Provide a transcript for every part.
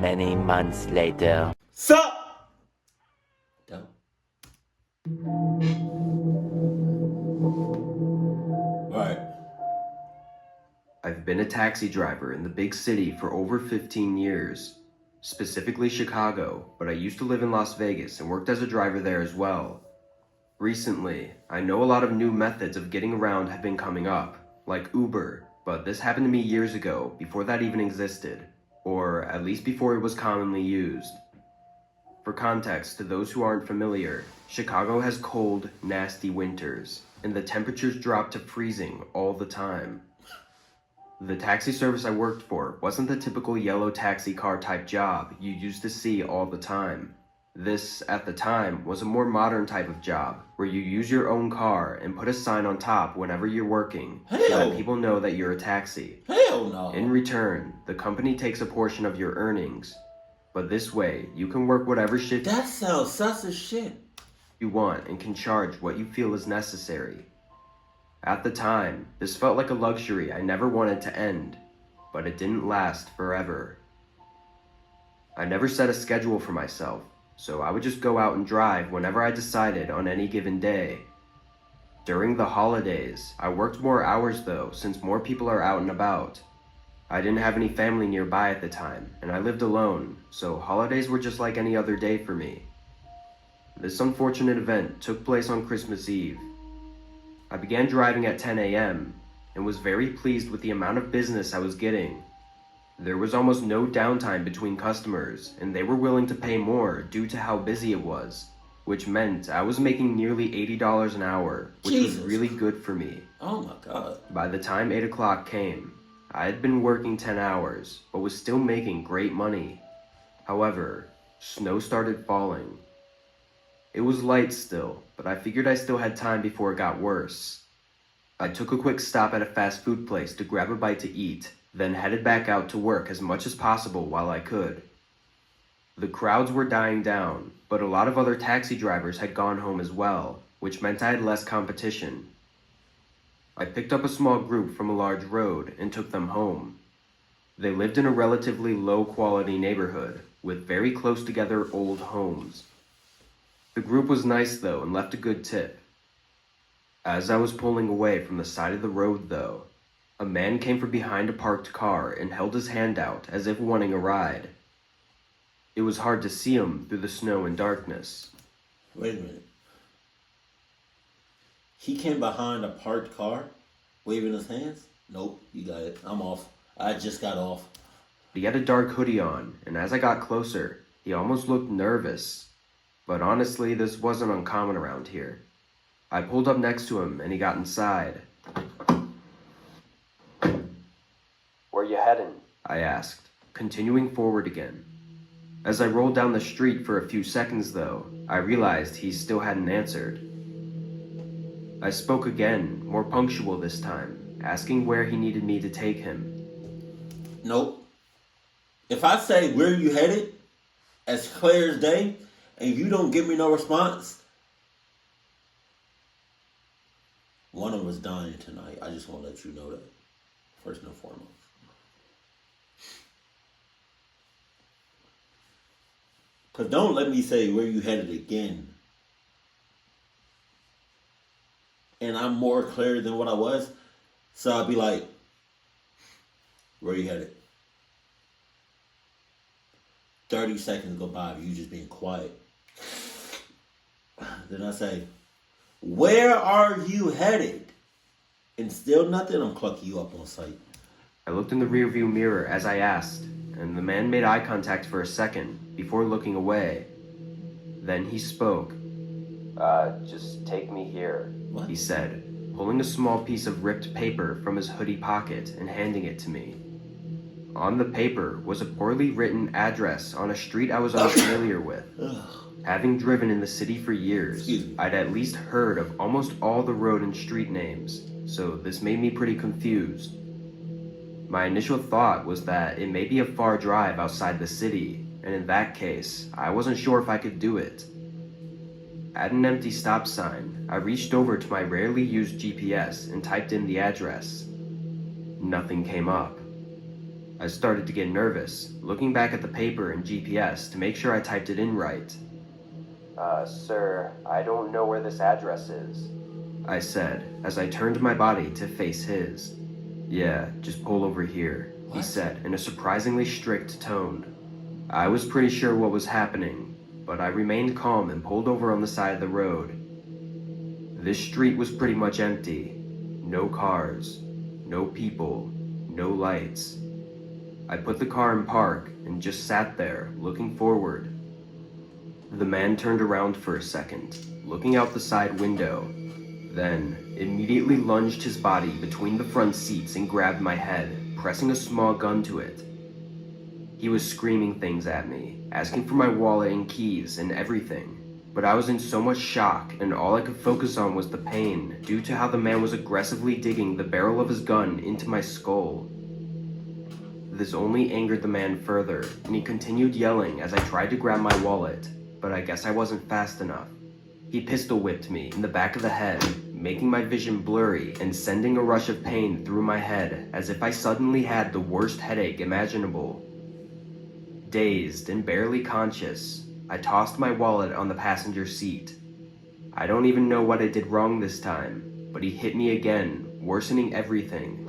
Many months later. Sup? Dope. Right. I've been a taxi driver in the big city for over 15 years, specifically Chicago, but I used to live in Las Vegas and worked as a driver there as well. Recently, I know a lot of new methods of getting around have been coming up, like Uber, but this happened to me years ago, before that even existed, or at least before it was commonly used. For context, to those who aren't familiar, Chicago has cold, nasty winters, and the temperatures drop to freezing all the time. The taxi service I worked for wasn't the typical yellow taxi car type job you used to see all the time. This, at the time, was a more modern type of job, where you use your own car and put a sign on top whenever you're working, so that people know that you're a taxi. Hell no. In return, the company takes a portion of your earnings, but this way, you can work whatever shift That sounds sus as shit. you want and can charge what you feel is necessary. At the time, this felt like a luxury I never wanted to end, but it didn't last forever. I never set a schedule for myself, so I would just go out and drive whenever I decided on any given day. During the holidays, I worked more hours though, since more people are out and about. I didn't have any family nearby at the time, and I lived alone, so holidays were just like any other day for me. This unfortunate event took place on Christmas Eve. I began driving at 10 a.m. and was very pleased with the amount of business I was getting. There was almost no downtime between customers, and they were willing to pay more due to how busy it was, which meant I was making nearly $80 an hour, which was really good for me. Oh my God. By the time 8 o'clock came, I had been working 10 hours, but was still making great money. However, snow started falling. It was light still, but I figured I still had time before it got worse. I took a quick stop at a fast food place to grab a bite to eat, then headed back out to work as much as possible while I could. The crowds were dying down, but a lot of other taxi drivers had gone home as well, which meant I had less competition. I picked up a small group from a large road and took them home. They lived in a relatively low-quality neighborhood, with very close together old homes. The group was nice though and left a good tip. As I was pulling away from the side of the road though, a man came from behind a parked car and held his hand out as if wanting a ride. It was hard to see him through the snow and darkness. Wait a minute. He came behind a parked car, waving his hands? Nope, you got it. I'm off. I just got off. He had a dark hoodie on, and as I got closer, he almost looked nervous. But honestly, this wasn't uncommon around here. I pulled up next to him and he got inside. "Where you heading?" I asked, continuing forward again. As I rolled down the street for a few seconds though, I realized he still hadn't answered. I spoke again, more punctual this time, asking where he needed me to take him. Nope. If I say where you headed, as clear as day, and you don't give me no response, one of us dying tonight. I just want to let you know that, first and foremost. Because don't let me say where you headed again, and I'm more clear than what I was, so I'll be like, where you headed? 30 seconds go by of you just being quiet. Then I say, where are you headed? And still nothing, I'm clucking you up on sight. I looked in the rearview mirror as I asked, and the man made eye contact for a second before looking away. Then he spoke. Just take me here," What? he said, pulling a small piece of ripped paper from his hoodie pocket and handing it to me. On the paper was a poorly written address on a street I was unfamiliar with. Having driven in the city for years, I'd at least heard of almost all the road and street names, so this made me pretty confused. My initial thought was that it may be a far drive outside the city, and in that case, I wasn't sure if I could do it. At an empty stop sign, I reached over to my rarely used GPS and typed in the address. Nothing came up. I started to get nervous, looking back at the paper and GPS to make sure I typed it in right. Sir, I don't know where this address is, I said as I turned my body to face his. Yeah, just pull over here, he said in a surprisingly strict tone. I was pretty sure what was happening, but I remained calm and pulled over on the side of the road. This street was pretty much empty. No cars, no people, no lights. I put the car in park and just sat there, looking forward. The man turned around for a second, looking out the side window, then immediately lunged his body between the front seats and grabbed my head, pressing a small gun to it. He was screaming things at me, asking for my wallet and keys and everything, but I was in so much shock and all I could focus on was the pain due to how the man was aggressively digging the barrel of his gun into my skull. This only angered the man further, and he continued yelling as I tried to grab my wallet, but I guess I wasn't fast enough. He pistol whipped me in the back of the head, making my vision blurry and sending a rush of pain through my head as if I suddenly had the worst headache imaginable. Dazed and barely conscious, I tossed my wallet on the passenger seat. I don't even know what I did wrong this time, but he hit me again, worsening everything.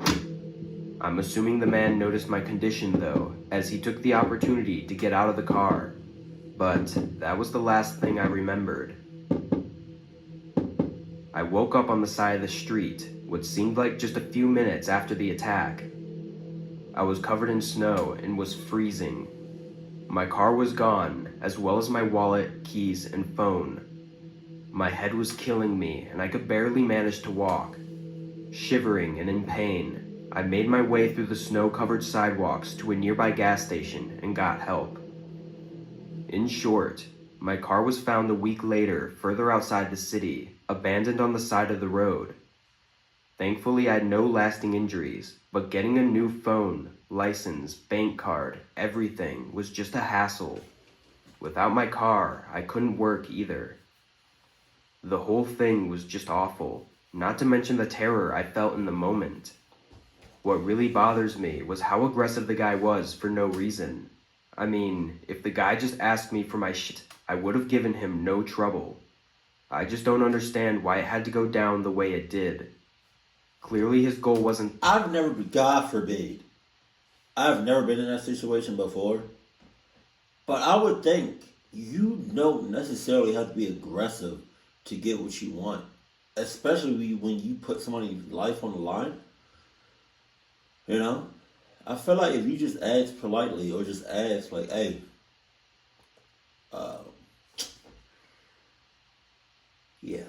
I'm assuming the man noticed my condition though, as he took the opportunity to get out of the car. But that was the last thing I remembered. I woke up on the side of the street, what seemed like just a few minutes after the attack. I was covered in snow and was freezing. My car was gone, as well as my wallet, keys, and phone. My head was killing me, and I could barely manage to walk. Shivering and in pain, I made my way through the snow-covered sidewalks to a nearby gas station and got help. In short, my car was found a week later further outside the city, abandoned on the side of the road. Thankfully, I had no lasting injuries, but getting a new phone, license, bank card, everything was just a hassle. Without my car, I couldn't work either. The whole thing was just awful, not to mention the terror I felt in the moment. What really bothers me was how aggressive the guy was for no reason. I mean, if the guy just asked me for my shit, I would have given him no trouble. I just don't understand why it had to go down the way it did. Clearly his goal wasn't— God forbid, I've never been in that situation before. But I would think you don't necessarily have to be aggressive to get what you want. Especially when you put somebody's life on the line. You know? I feel like if you just ask politely or just ask like, hey, yeah,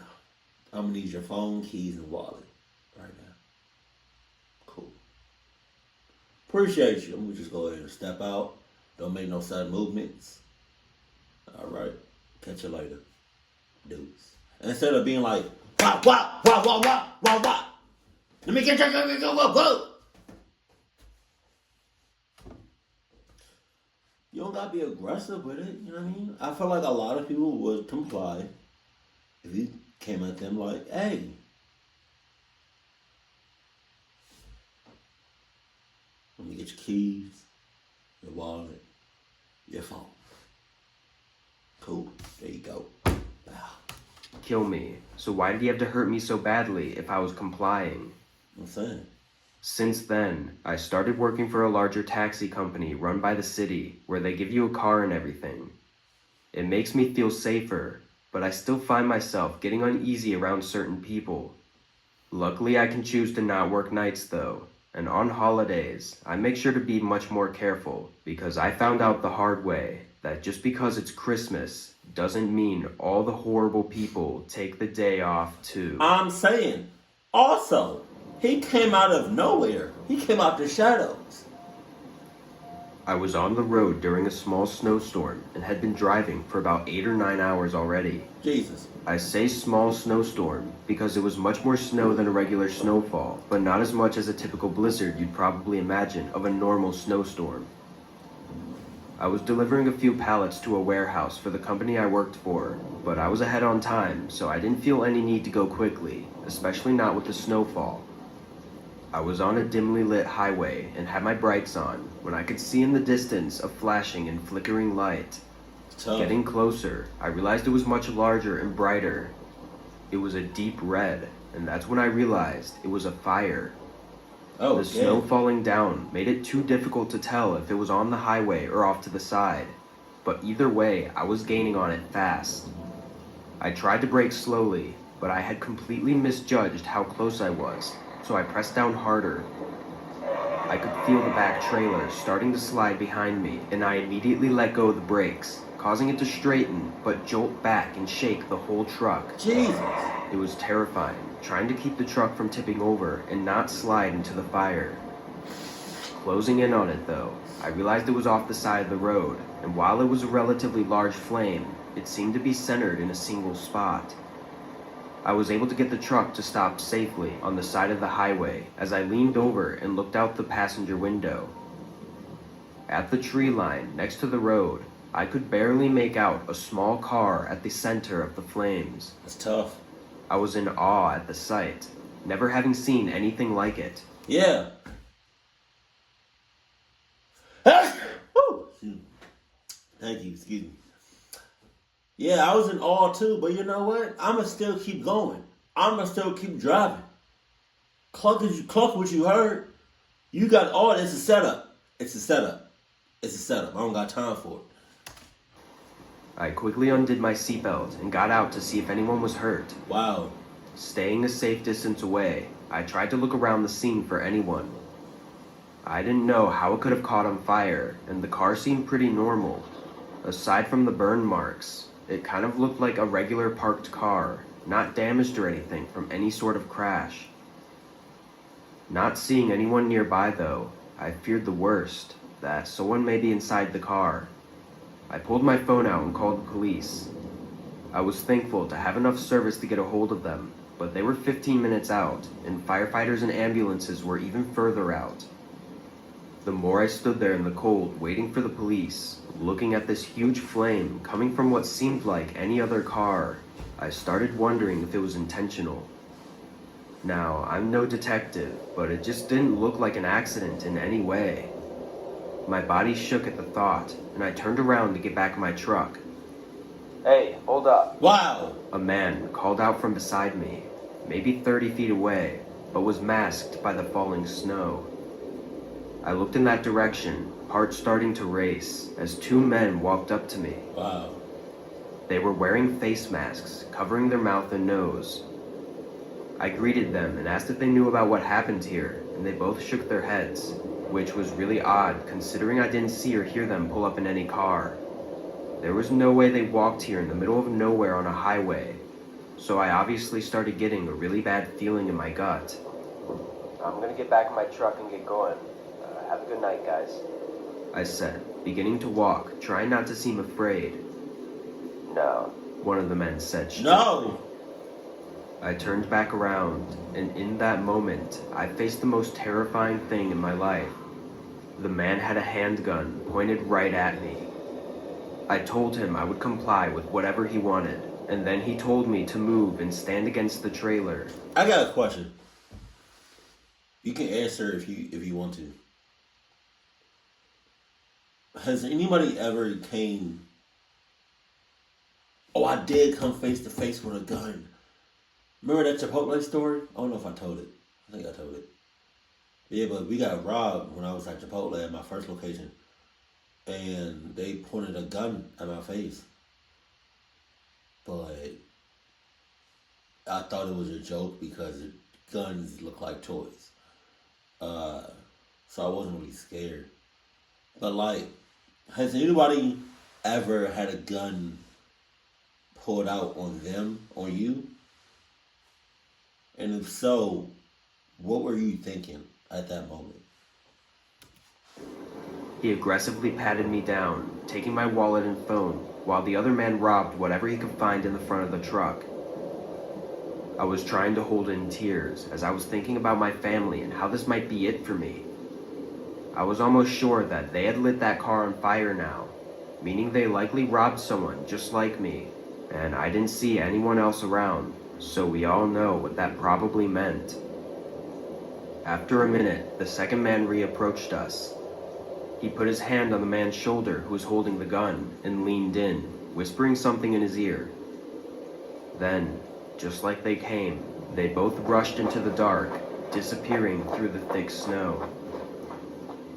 I'm gonna need your phone, keys, and wallet right now. Cool. Appreciate you. I'm gonna just go ahead and step out. Don't make no sudden movements. Alright. Catch you later. Dudes. Instead of being like, wow, wow, wow, wow, wow, wow, wow. Let me get you, go. You don't gotta be aggressive with it, you know what I mean? I feel like a lot of people would comply if you came at them like, hey, let me get your keys, your wallet, your phone. Cool, there you go. Wow. kill me, so why did he have to hurt me so badly if I was complying? I'm saying. Since then, I started working for a larger taxi company run by the city where they give you a car and everything. It makes me feel safer, but I still find myself getting uneasy around certain people. Luckily, I can choose to not work nights though, and on holidays, I make sure to be much more careful because I found out the hard way that just because it's Christmas doesn't mean all the horrible people take the day off too. I'm saying, also, he came out of nowhere. He came out the shadows. I was on the road during a small snowstorm and had been driving for about 8 or 9 hours already. Jesus. I say small snowstorm because it was much more snow than a regular snowfall, but not as much as a typical blizzard you'd probably imagine of a normal snowstorm. I was delivering a few pallets to a warehouse for the company I worked for, but I was ahead on time, so I didn't feel any need to go quickly, especially not with the snowfall. I was on a dimly lit highway and had my brights on when I could see in the distance a flashing and flickering light. Tough. Getting closer, I realized it was much larger and brighter. It was a deep red, and that's when I realized it was a fire. Oh, The snow falling down made it too difficult to tell if it was on the highway or off to the side, but either way, I was gaining on it fast. I tried to brake slowly, but I had completely misjudged how close I was, so I pressed down harder. I could feel the back trailer starting to slide behind me, and I immediately let go of the brakes, causing it to straighten but jolt back and shake the whole truck. Jesus. It was terrifying, trying to keep the truck from tipping over and not slide into the fire. Closing in on it though, I realized it was off the side of the road, and while it was a relatively large flame, it seemed to be centered in a single spot. I was able to get the truck to stop safely on the side of the highway as I leaned over and looked out the passenger window. At the tree line next to the road, I could barely make out a small car at the center of the flames. That's tough. I was in awe at the sight, never having seen anything like it. Yeah. Woo! Thank you, excuse me. Yeah, I was in awe too, but you know what? I'ma still keep going. I'ma still keep driving. Cluck what you heard. You got all this. It's a setup. It's a setup. It's a setup. I don't got time for it. I quickly undid my seatbelt and got out to see if anyone was hurt. Wow. Staying a safe distance away, I tried to look around the scene for anyone. I didn't know how it could have caught on fire, and the car seemed pretty normal. Aside from the burn marks, it kind of looked like a regular parked car, not damaged or anything from any sort of crash. Not seeing anyone nearby though, I feared the worst, that someone may be inside the car. I pulled my phone out and called the police. I was thankful to have enough service to get a hold of them, but they were 15 minutes out, and firefighters and ambulances were even further out. The more I stood there in the cold, waiting for the police, looking at this huge flame coming from what seemed like any other car, I started wondering if it was intentional. Now, I'm no detective, but it just didn't look like an accident in any way. My body shook at the thought, and I turned around to get back in my truck. "Hey, hold up." Wow. A man called out from beside me, maybe 30 feet away, but was masked by the falling snow. I looked in that direction, heart starting to race, as two men walked up to me. Wow. They were wearing face masks, covering their mouth and nose. I greeted them and asked if they knew about what happened here, and they both shook their heads, which was really odd considering I didn't see or hear them pull up in any car. There was no way they walked here in the middle of nowhere on a highway, so I obviously started getting a really bad feeling in my gut. "I'm gonna get back in my truck and get going. Have a good night, guys," I said, beginning to walk, trying not to seem afraid. "No," one of the men said strictly. No. I turned back around, and in that moment, I faced the most terrifying thing in my life. The man had a handgun pointed right at me. I told him I would comply with whatever he wanted, and then he told me to move and stand against the trailer. I got a question. You can answer if you want to. Has anybody ever came? Oh, I did come face to face with a gun. Remember that Chipotle story? I don't know if I told it. I think I told it. Yeah, but we got robbed when I was at Chipotle at my first location. And they pointed a gun at my face. But I thought it was a joke because guns look like toys. So I wasn't really scared. But like, has anybody ever had a gun pulled out on them, on you? And if so, what were you thinking at that moment? He aggressively patted me down, taking my wallet and phone, while the other man robbed whatever he could find in the front of the truck. I was trying to hold in tears as I was thinking about my family and how this might be it for me. I was almost sure that they had lit that car on fire now, meaning they likely robbed someone just like me, and I didn't see anyone else around, so we all know what that probably meant. After a minute, the second man reapproached us. He put his hand on the man's shoulder who was holding the gun and leaned in, whispering something in his ear. Then, just like they came, they both rushed into the dark, disappearing through the thick snow.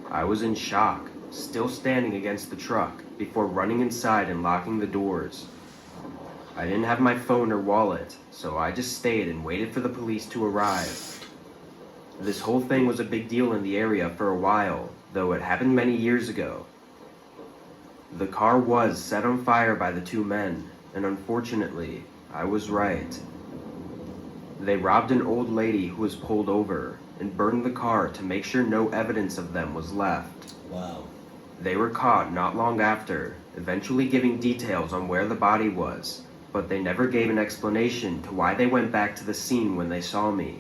I was in shock, still standing against the truck, before running inside and locking the doors. I didn't have my phone or wallet, so I just stayed and waited for the police to arrive. This whole thing was a big deal in the area for a while, though it happened many years ago. The car was set on fire by the two men, and unfortunately, I was right. They robbed an old lady who was pulled over and burned the car to make sure no evidence of them was left. Wow. They were caught not long after, eventually giving details on where the body was, but they never gave an explanation to why they went back to the scene when they saw me.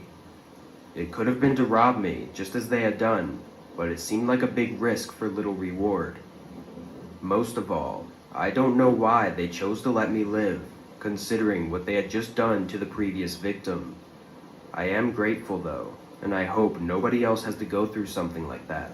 It could have been to rob me, just as they had done, but it seemed like a big risk for little reward. Most of all, I don't know why they chose to let me live, considering what they had just done to the previous victim. I am grateful though, and I hope nobody else has to go through something like that.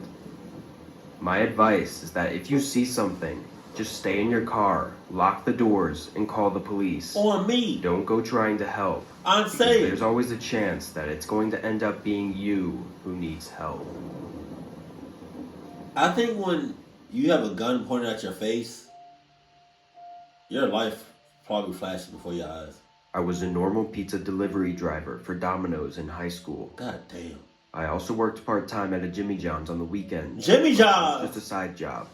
My advice is that if you see something, just stay in your car, lock the doors, and call the police. On me. Don't go trying to help. I'm saying. There's always a chance that it's going to end up being you who needs help. I think when you have a gun pointed at your face, your life probably flashes before your eyes. I was a normal pizza delivery driver for Domino's in high school. God damn. I also worked part-time at a Jimmy John's on the weekends. Jimmy John's! Just a side job.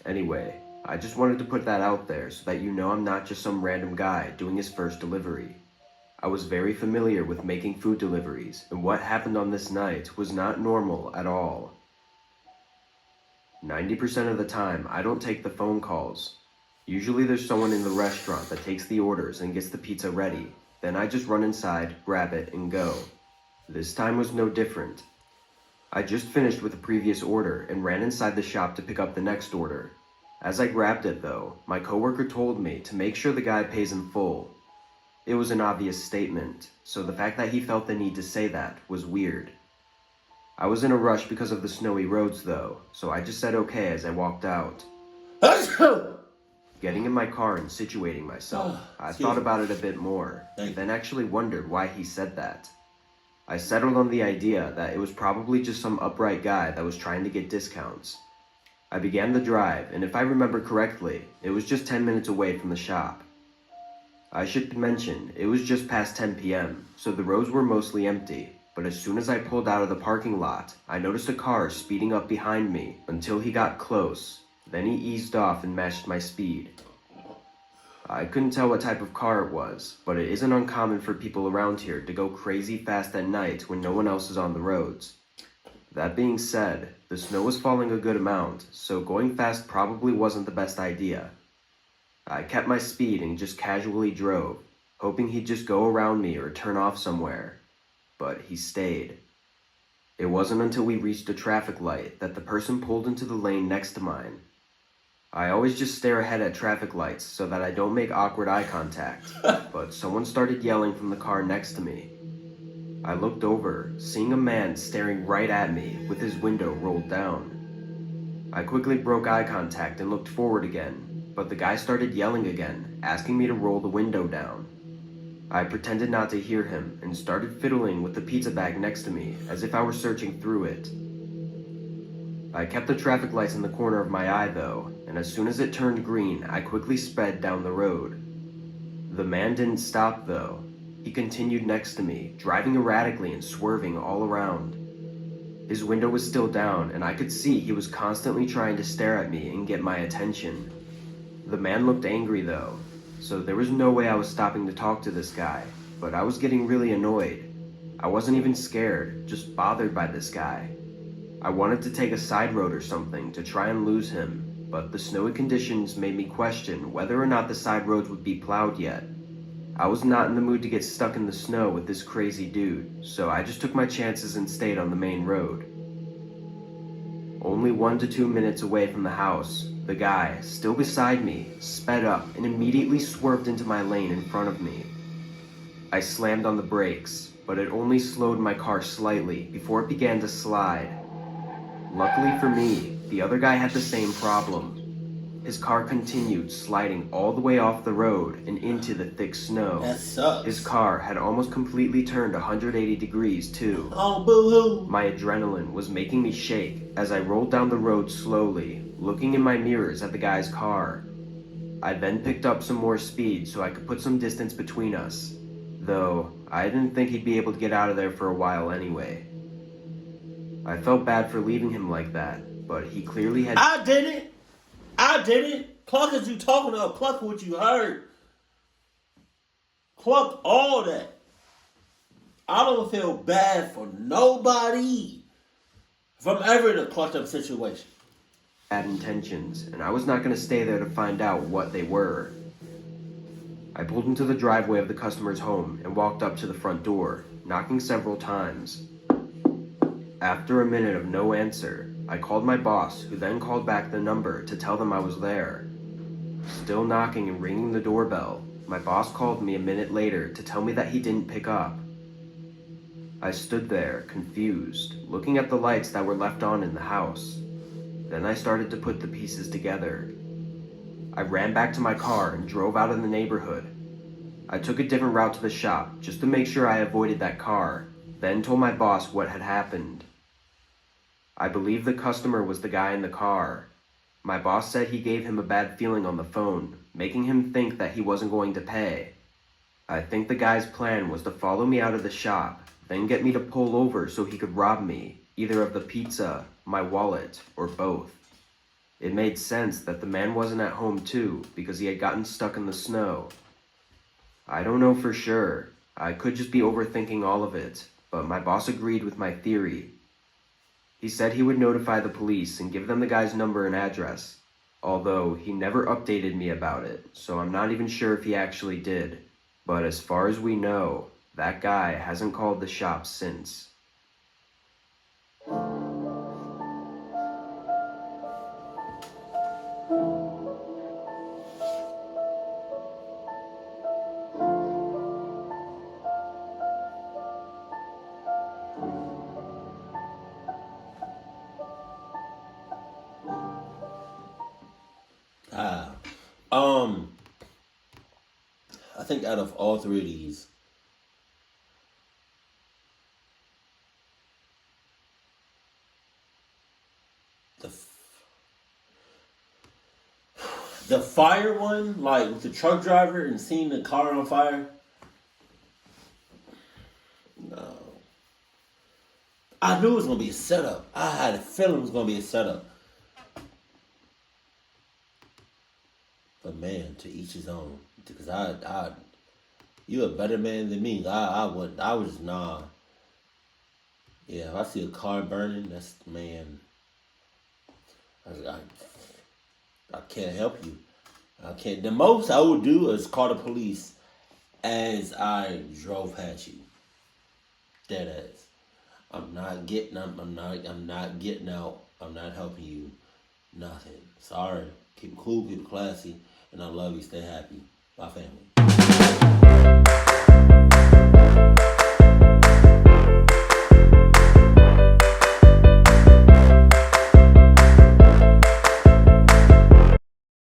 Anyway, I just wanted to put that out there so that you know I'm not just some random guy doing his first delivery. I was very familiar with making food deliveries, and what happened on this night was not normal at all. 90% of the time, I don't take the phone calls. Usually there's someone in the restaurant that takes the orders and gets the pizza ready. Then I just run inside, grab it, and go. This time was no different. I just finished with the previous order and ran inside the shop to pick up the next order. As I grabbed it though, my coworker told me to make sure the guy pays in full. It was an obvious statement, so the fact that he felt the need to say that was weird. I was in a rush because of the snowy roads though, so I just said okay as I walked out. Getting in my car and situating myself, I thought about it a bit more, and then actually wondered why he said that. I settled on the idea that it was probably just some upright guy that was trying to get discounts. I began the drive, and if I remember correctly, it was just 10 minutes away from the shop. I should mention, it was just past 10 p.m., so the roads were mostly empty, but as soon as I pulled out of the parking lot, I noticed a car speeding up behind me until he got close. Then he eased off and matched my speed. I couldn't tell what type of car it was, but it isn't uncommon for people around here to go crazy fast at night when no one else is on the roads. That being said, the snow was falling a good amount, so going fast probably wasn't the best idea. I kept my speed and just casually drove, hoping he'd just go around me or turn off somewhere. But he stayed. It wasn't until we reached a traffic light that the person pulled into the lane next to mine. I always just stare ahead at traffic lights so that I don't make awkward eye contact, but someone started yelling from the car next to me. I looked over, seeing a man staring right at me with his window rolled down. I quickly broke eye contact and looked forward again, but the guy started yelling again, asking me to roll the window down. I pretended not to hear him and started fiddling with the pizza bag next to me as if I were searching through it. I kept the traffic lights in the corner of my eye though, and as soon as it turned green, I quickly sped down the road. The man didn't stop though. He continued next to me, driving erratically and swerving all around. His window was still down, and I could see he was constantly trying to stare at me and get my attention. The man looked angry though, so there was no way I was stopping to talk to this guy, but I was getting really annoyed. I wasn't even scared, just bothered by this guy. I wanted to take a side road or something to try and lose him, but the snowy conditions made me question whether or not the side roads would be plowed yet. I was not in the mood to get stuck in the snow with this crazy dude, so I just took my chances and stayed on the main road. Only 1 to 2 minutes away from the house, the guy, still beside me, sped up and immediately swerved into my lane in front of me. I slammed on the brakes, but it only slowed my car slightly before it began to slide. Luckily for me, the other guy had the same problem. His car continued sliding all the way off the road and into the thick snow. That sucks. His car had almost completely turned 180 degrees too. Oh, boo-hoo. My adrenaline was making me shake as I rolled down the road slowly, looking in my mirrors at the guy's car. I then picked up some more speed so I could put some distance between us, though I didn't think he'd be able to get out of there for a while anyway. I felt bad for leaving him like that, but he clearly had— I did it. Cluck as you talking about. Cluck what you heard. Cluck all that. I don't feel bad for nobody if I'm ever in a clucked up situation. bad intentions, and I was not going to stay there to find out what they were. I pulled into the driveway of the customer's home and walked up to the front door, knocking several times. After a minute of no answer, I called my boss, who then called back the number to tell them I was there. Still knocking and ringing the doorbell, my boss called me a minute later to tell me that he didn't pick up. I stood there, confused, looking at the lights that were left on in the house. Then I started to put the pieces together. I ran back to my car and drove out of the neighborhood. I took a different route to the shop just to make sure I avoided that car, then told my boss what had happened. I believe the customer was the guy in the car. My boss said he gave him a bad feeling on the phone, making him think that he wasn't going to pay. I think the guy's plan was to follow me out of the shop, then get me to pull over so he could rob me, either of the pizza, my wallet, or both. It made sense that the man wasn't at home too, because he had gotten stuck in the snow. I don't know for sure. I could just be overthinking all of it, but my boss agreed with my theory. He said he would notify the police and give them the guy's number and address, although he never updated me about it, so I'm not even sure if he actually did. But as far as we know, that guy hasn't called the shop since. I think out of all three of these, the fire one, like with the truck driver and seeing the car on fire. No, I knew it was gonna be a setup. I had a feeling it was gonna be a setup. But man, to each his own. Because you're a better man than me. I was nah. Yeah, if I see a car burning, that's man. I can't help you. I can't. The most I would do is call the police as I drove past you. Dead ass. I'm not getting out. I'm not helping you. Nothing. Sorry. Keep it cool, keep it classy, and I love you. Stay happy. My family.